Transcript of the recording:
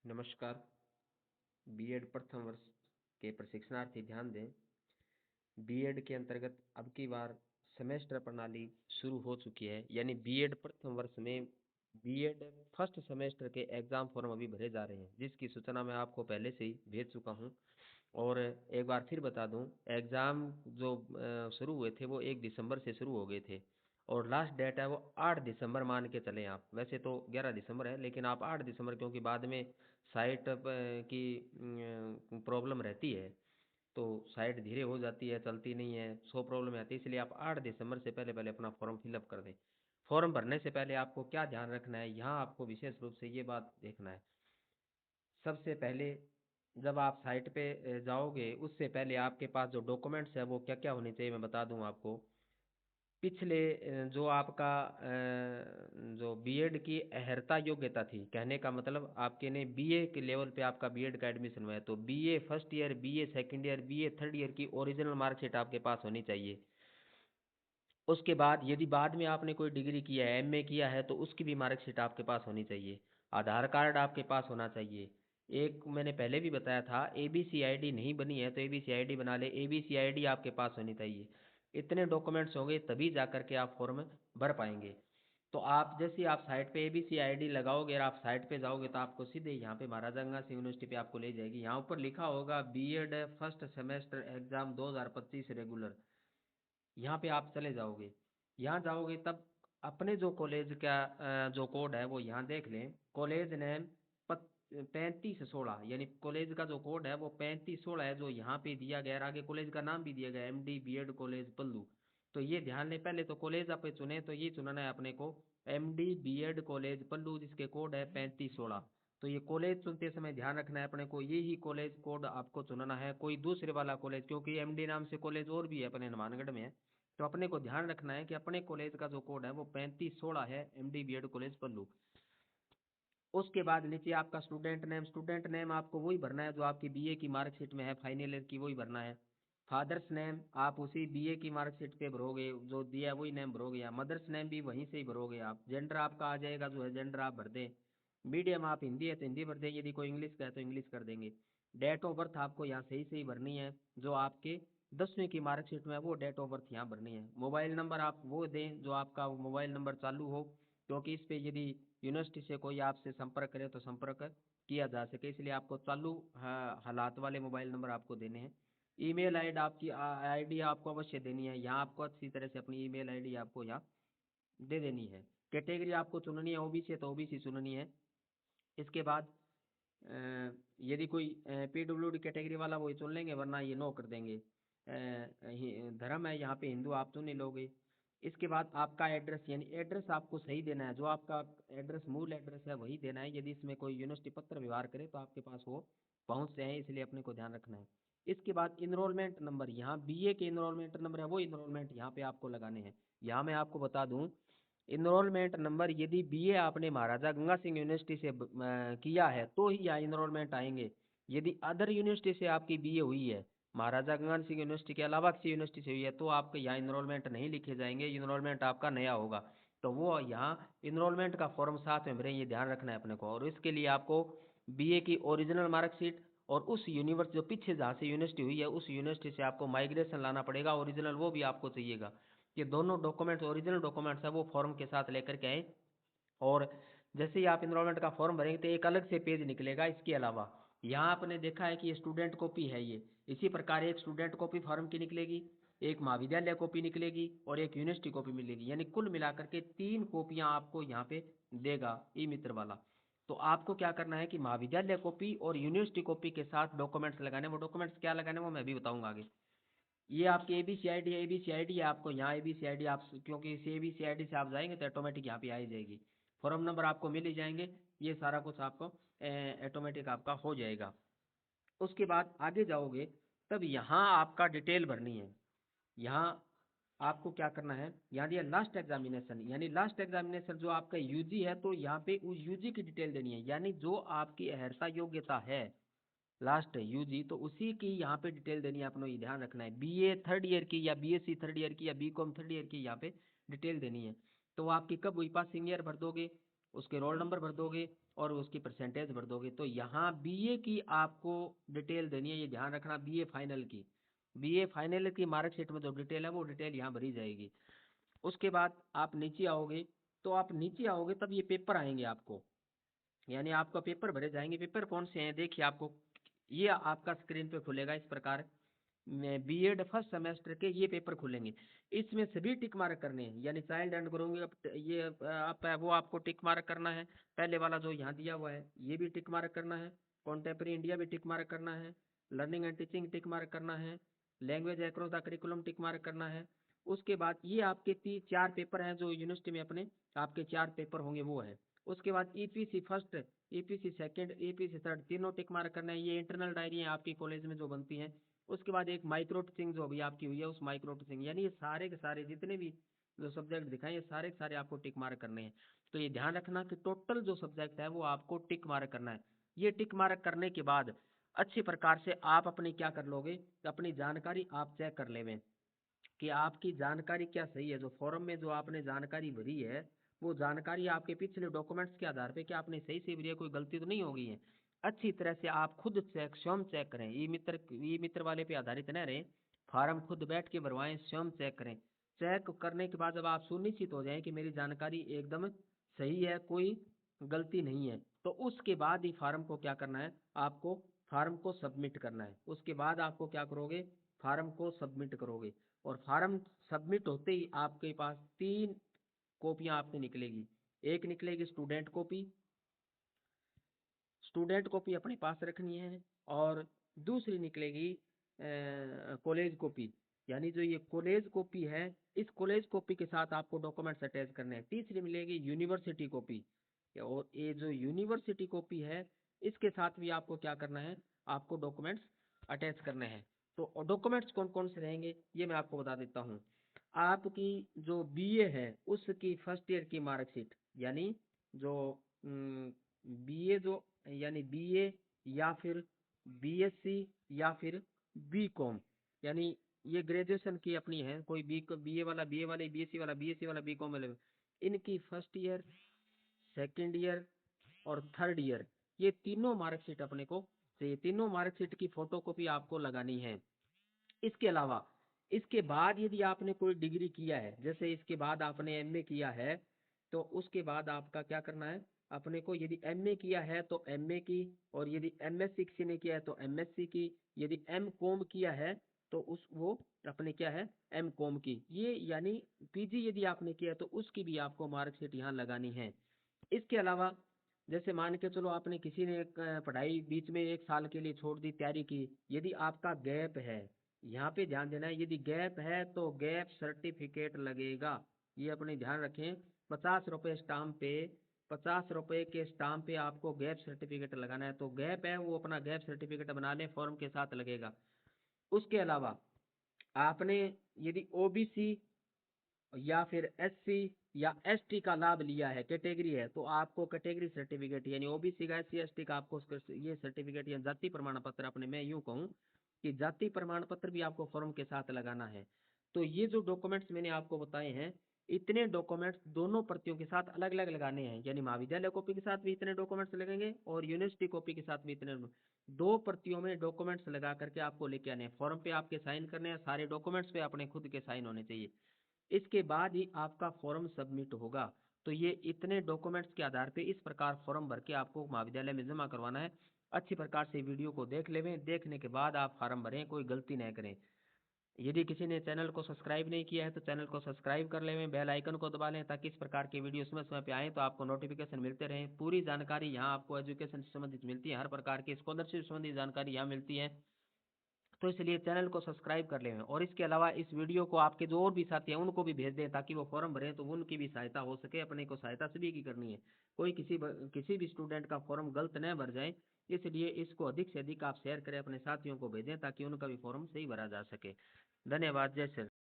नमस्कार। बीएड प्रथम वर्ष के प्रशिक्षणार्थी ध्यान दें। बीएड के अंतर्गत अब की बार सेमेस्टर प्रणाली शुरू हो चुकी है, यानी बीएड प्रथम वर्ष में बीएड फर्स्ट सेमेस्टर के एग्जाम फॉर्म अभी भरे जा रहे हैं, जिसकी सूचना मैं आपको पहले से ही भेज चुका हूं। और एक बार फिर बता दूं, एग्जाम जो शुरू हुए थे वो 1 दिसंबर से शुरू हो गए थे और लास्ट डेट है वो 8 दिसंबर मान के चलें आप। वैसे तो 11 दिसंबर है, लेकिन आप 8 दिसंबर, क्योंकि बाद में साइट की प्रॉब्लम रहती है, तो साइट धीरे हो जाती है, चलती नहीं है, सो प्रॉब्लम आती है, इसलिए आप 8 दिसंबर से पहले पहले अपना फॉर्म फिलअप कर दें। फॉर्म भरने से पहले आपको क्या ध्यान रखना है, यहाँ आपको विशेष रूप से ये बात देखना है। सबसे पहले जब आप साइट पे जाओगे, उससे पहले आपके पास जो डॉक्यूमेंट्स है वो क्या क्या होने चाहिए मैं बता दूं आपको। पिछले जो आपका जो बीएड की अहर्ता योग्यता थी, कहने का मतलब आपके ने बीए के लेवल पे आपका बीएड का एडमिशन हुआ है, तो BA first year, BA second year, BA third year की ओरिजिनल मार्कशीट आपके पास होनी चाहिए। उसके बाद यदि बाद में आपने कोई डिग्री किया है, एमए किया है, तो उसकी भी मार्कशीट आपके पास होनी चाहिए। आधार कार्ड आपके पास होना चाहिए। एक मैंने पहले भी बताया था, एबीसी आईडी नहीं बनी है तो एबीसी आईडी बना ले, एबीसी आईडी आपके पास होनी चाहिए। इतने डॉक्यूमेंट्स होंगे तभी जा करके आप फॉर्म भर पाएंगे। तो आप जैसे आप साइट पे एबीसी आईडी लगाओगे और आप साइट पे जाओगे तो आपको सीधे यहाँ पे महाराजा गंगा सिंह यूनिवर्सिटी पे आपको ले जाएगी। यहाँ ऊपर लिखा होगा BEd first semester exam 2025 regular, यहाँ पे आप चले जाओगे। यहाँ जाओगे तब अपने जो कॉलेज का जो कोड है वो यहाँ देख लें। कॉलेज नेम 3516, यानी कॉलेज का जो कोड है वो 3516 है, जो यहाँ पे दिया गया है। आगे कॉलेज का नाम भी दिया गया है, एमडी बीएड कॉलेज पल्लू। तो ये ध्यान लें, पहले तो कॉलेज आप चुने, तो ये चुनना है अपने को एमडी बीएड कॉलेज पल्लू, जिसके कोड है 3516। तो ये कॉलेज चुनते समय ध्यान रखना है अपने को, ये ही कॉलेज कोड आपको चुनना है, कोई दूसरे वाला कॉलेज, क्योंकि एमडी नाम से कॉलेज और भी है अपने हनुमानगढ़ में। तो अपने को ध्यान रखना है कि अपने कॉलेज का जो कोड है वो 3516 है, एमडी बीएड कॉलेज पल्लू। उसके बाद नीचे आपका स्टूडेंट नेम आपको वही भरना है जो आपकी बीए की मार्कशीट में है, फाइनल ईयर की, वही भरना है। फादर्स नेम आप उसी बीए की मार्कशीट पे भरोगे, जो दिया है वही नेम भरोगे। या मदर्स नेम भी वहीं से ही भरोगे आप। जेंडर आपका आ जाएगा, जो है जेंडर आप भर दें। मीडियम आप हिंदी है तो हिंदी भर दें, यदि कोई इंग्लिश का है तो इंग्लिश कर देंगे। डेट ऑफ बर्थ आपको यहाँ सही सही भरनी है, जो आपके 10वीं की मार्कशीट में है वो डेट ऑफ बर्थ यहाँ भरनी है। मोबाइल नंबर आप वो दें जो आपका मोबाइल नंबर चालू हो, क्योंकि इस पे यदि यूनिवर्सिटी से कोई आपसे संपर्क करे तो संपर्क किया जा सके, इसलिए आपको चालू हालात वाले मोबाइल नंबर आपको देने हैं। ईमेल आईडी आपकी आईडी आपको अवश्य देनी है, यहाँ आपको अच्छी तरह से अपनी ईमेल आईडी आपको यहाँ दे देनी है। कैटेगरी आपको चुननी है, ओबीसी है तो ओबीसी चुननी है। इसके बाद यदि कोई पीडब्ल्यूडी कैटेगरी वाला वही चुन लेंगे, वरना ये नो कर देंगे। धर्म है यहाँ पे हिंदू, आप चुन नहीं लोगे। इसके बाद आपका एड्रेस, यानी एड्रेस आपको सही देना है, जो आपका एड्रेस मूल एड्रेस है वही देना है। यदि इसमें कोई यूनिवर्सिटी पत्र व्यवहार करे तो आपके पास वो पहुंच जाए, इसलिए अपने को ध्यान रखना है। इसके बाद इनरोलमेंट नंबर, यहाँ बीए के इनरोलमेंट नंबर है वो इनरोलमेंट यहाँ पे आपको लगाने हैं। यहाँ मैं आपको बता दूं, इनरोलमेंट नंबर यदि बीए आपने महाराजा गंगा सिंह यूनिवर्सिटी से किया है तो ही यहाँ इनरोलमेंट आएंगे। यदि अदर यूनिवर्सिटी से आपकी बीए हुई है, महाराजा गंगा सिंह यूनिवर्सिटी के अलावा किसी यूनिवर्सिटी से हुई है, तो आपके यहाँ इनरोलमेंट नहीं लिखे जाएंगे, इनरोलमेंट आपका नया होगा। तो वो यहाँ इनरोलमेंट का फॉर्म साथ में भरें, ये ध्यान रखना है अपने को। और इसके लिए आपको बीए की ओरिजिनल मार्कशीट और उस यूनिवर्सिटी जो पीछे जहाँ से यूनिवर्सिटी हुई है उस यूनिवर्सिटी से आपको माइग्रेशन लाना पड़ेगा, ओरिजिनल वो भी आपको चाहिएगा। ये दोनों डॉक्यूमेंट्स ओरिजिनल डॉक्यूमेंट्स है वो फॉर्म के साथ लेकर के आए। और जैसे ही आप इनरोलमेंट का फॉर्म भरेंगे तो एक अलग से पेज निकलेगा। इसके अलावा यहाँ आपने देखा है कि ये स्टूडेंट कॉपी है, ये इसी प्रकार एक स्टूडेंट कॉपी फॉर्म की निकलेगी, एक महाविद्यालय कॉपी निकलेगी और एक यूनिवर्सिटी कॉपी मिलेगी, यानी कुल मिलाकर के 3 कॉपियां आपको यहाँ पे देगा ई मित्र वाला। तो आपको क्या करना है कि महाविद्यालय कॉपी और यूनिवर्सिटी कॉपी के साथ डॉक्यूमेंट्स लगाने। वो डॉक्यूमेंट्स क्या लगाने वो मैं भी बताऊंगा आगे। ये आपकी एबीसीआईडी है, एबीसीआईडी है आपको यहाँ, एबीसीआईडी आप, क्योंकि इस एबीसीआईडी से आप जाएंगे तो ऑटोमेटिक यहाँ पे आ ही जाएगी। फॉर्म नंबर आपको मिल ही जाएंगे, ये सारा कुछ आपको ऑटोमेटिक आपका हो जाएगा। उसके बाद आगे जाओगे तब यहाँ आपका डिटेल भरनी है। यहाँ आपको क्या करना है, यहाँ दिया लास्ट एग्जामिनेशन, यानी लास्ट एग्जामिनेशन जो आपका यूजी है, तो यहाँ पे उस यूजी की डिटेल देनी है, यानी जो आपकी अहर्ता योग्यता है लास्ट यूजी, तो उसी की यहाँ पे डिटेल देनी है। अपने ये ध्यान रखना है, बीए थर्ड ईयर की या बीएससी थर्ड ईयर की या बीकॉम थर्ड ईयर की यहाँ पे डिटेल देनी है। तो आपकी कब हुई पासिंग ईयर भर दोगे, उसके रोल नंबर भर दोगे, और उसकी परसेंटेज भर दोगे। तो यहाँ बीए की आपको डिटेल देनी है, ये ध्यान रखना, बीए फाइनल की मार्कशीट में जो डिटेल है वो डिटेल यहाँ भरी जाएगी। उसके बाद आप नीचे आओगे, तो आप नीचे आओगे तब ये पेपर आएंगे आपको, यानी आपका पेपर भरे जाएंगे। पेपर कौन से हैं देखिए, आपको ये आपका स्क्रीन पे खुलेगा इस प्रकार, बीएड फर्स्ट सेमेस्टर के ये पेपर खुलेंगे। इसमें सभी टिक मार्क करने हैं, यानी चाइल्ड एंड ग्रोइंग ये आप वो आपको टिक मार्क करना है। पहले वाला जो यहाँ दिया हुआ है ये भी टिक मार्क करना है, कॉन्टेम्परेरी इंडिया भी टिक मार्क करना है, learning and teaching tick mark करना है, language across the curriculum tick mark करना है। उसके बाद ये आपके 4 पेपर हैं जो यूनिवर्सिटी में अपने आपके 4 पेपर होंगे वो है। उसके बाद EPC first, EPC second, EPC third तीनों टिक मार्क करना है। ये इंटरनल डायरी है आपकी कॉलेज में जो बनती हैं। उसके बाद एक माइक्रो टीचिंग जो अभी आपकी हुई है, उस माइक्रो टीचिंग, यानी ये सारे के सारे जितने भी जो सब्जेक्ट दिखाए ये सारे के सारे आपको टिक मार्क करने हैं। तो ये ध्यान रखना कि टोटल जो सब्जेक्ट है वो आपको टिक मार्क करना है। ये टिक मार्क करने के बाद अच्छी प्रकार से आप अपनी क्या कर लोगे, अपनी जानकारी आप चेक कर लेंगे कि आपकी जानकारी क्या सही है। जो फॉर्म में जो आपने जानकारी भरी है वो जानकारी आपके पिछले डॉक्यूमेंट्स के आधार पे क्या आपने सही से भरी है, कोई गलती तो नहीं हो गई है। अच्छी तरह से आप खुद चेक स्वयं चेक करें, ई मित्र वाले पे आधारित न रहें, फार्म खुद बैठ के भरवाएं, स्वयं चेक करें। चेक करने के बाद जब आप सुनिश्चित हो जाएं कि मेरी जानकारी एकदम सही है, कोई गलती नहीं है, तो उसके बाद ही फार्म को क्या करना है, आपको फार्म को सबमिट करना है। उसके बाद आपको क्या करोगे, फार्म को सबमिट करोगे। और फार्म सबमिट होते ही आपके पास 3 कॉपियां आपकी निकलेगी। एक निकलेगी स्टूडेंट कॉपी अपने पास रखनी है, और दूसरी निकलेगी कॉलेज कॉपी, यानी जो ये कॉलेज कॉपी है इस कॉलेज कॉपी के साथ आपको डॉक्यूमेंट्स अटैच करने हैं। तीसरी मिलेगी यूनिवर्सिटी कॉपी, और ये जो यूनिवर्सिटी कॉपी है इसके साथ भी आपको क्या करना है, आपको डॉक्यूमेंट्स अटैच करने हैं। तो डॉक्यूमेंट्स कौन कौन से रहेंगे ये मैं आपको बता देता हूँ। आपकी जो बीए है उसकी फर्स्ट ईयर की मार्कशीट, यानी जो बीए जो यानी बीए या फिर बीएससी या फिर बीकॉम, यानी ये ग्रेजुएशन की अपनी है, कोई बीए वाला बीए वाले, बीएससी वाला बीकॉम वाले, इनकी फर्स्ट ईयर, सेकंड ईयर और थर्ड ईयर ये तीनों मार्कशीट अपने को चाहिए। तीनों मार्कशीट की फोटोकॉपी आपको लगानी है। इसके अलावा इसके बाद यदि आपने कोई डिग्री किया है, जैसे इसके बाद आपने एमए किया है, तो उसके बाद आपका क्या करना है, अपने को यदि एमए किया है तो एमए की, और यदि एमएससी किसी ने किया है तो एमएससी की, यदि एम कॉम किया है तो उस वो अपने क्या है, एम कॉम की, ये यानी पीजी यदि आपने किया है तो उसकी भी आपको मार्कशीट यहाँ लगानी है। इसके अलावा जैसे मान के चलो आपने किसी ने पढ़ाई बीच में 1 साल के लिए छोड़ दी, तैयारी की, यदि आपका गैप है, यहाँ पे ध्यान देना है, यदि गैप है तो गैप सर्टिफिकेट लगेगा। ये अपने ध्यान रखें, 50 रुपये स्टाम्प पे, 50 रुपये के स्टाम्प पे आपको गैप सर्टिफिकेट लगाना है। तो गैप है वो अपना गैप सर्टिफिकेट बना लें, फॉर्म के साथ लगेगा। उसके अलावा आपने यदि ओबीसी या फिर एससी या एसटी का लाभ लिया है, कैटेगरी है, तो आपको कैटेगरी सर्टिफिकेट, यानी ओबीसी का, एससी एसटी का आपको ये सर्टिफिकेट या जाति प्रमाण पत्र, अपने मैं यूं कहूँ कि जाति प्रमाण पत्र भी आपको फॉर्म के साथ लगाना है। तो ये जो डॉक्यूमेंट्स मैंने आपको बताए हैं, इतने डॉक्यूमेंट्स दोनों प्रतियों के साथ अलग अलग लगाने हैं, यानी महाविद्यालय कॉपी के साथ भी इतने डॉक्यूमेंट्स लगेंगे और यूनिवर्सिटी कॉपी के साथ भी इतने, 2 प्रतियों में डॉक्यूमेंट्स लगा करके आपको लेके आने हैं। फॉर्म पे आपके साइन करने हैं, सारे डॉक्यूमेंट्स पे अपने खुद के साइन होने चाहिए। इसके बाद ही आपका फॉर्म सबमिट होगा। तो ये इतने डॉक्यूमेंट्स के आधार पे इस प्रकार फॉर्म भर के आपको महाविद्यालय में जमा करवाना है। अच्छी प्रकार से वीडियो को देख लेवें, देखने के बाद आप फॉर्म भरें, कोई गलती नहीं करें। यदि किसी ने चैनल को सब्सक्राइब नहीं किया है तो चैनल को सब्सक्राइब कर लें, बेल आइकन को दबा लें, ताकि इस प्रकार के वीडियो समय समय पे आए तो आपको नोटिफिकेशन मिलते रहें। पूरी जानकारी यहाँ आपको एजुकेशन से संबंधित मिलती है, हर प्रकार की स्कॉलरशिप संबंधी जानकारी यहाँ मिलती है। तो इसलिए चैनल को सब्सक्राइब कर लें, और इसके अलावा इस वीडियो को आपके जो और भी साथी हैं उनको भी भेज दें, ताकि वो फॉर्म भरें तो उनकी भी सहायता हो सके। अपने को सहायता सभी की करनी है, कोई किसी भी स्टूडेंट का फॉर्म गलत न भर जाए, इसलिए इसको अधिक से अधिक आप शेयर करें, अपने साथियों को भेजें, ताकि उनका भी फॉर्म सही भरा जा सके। धन्यवाद। जय श्री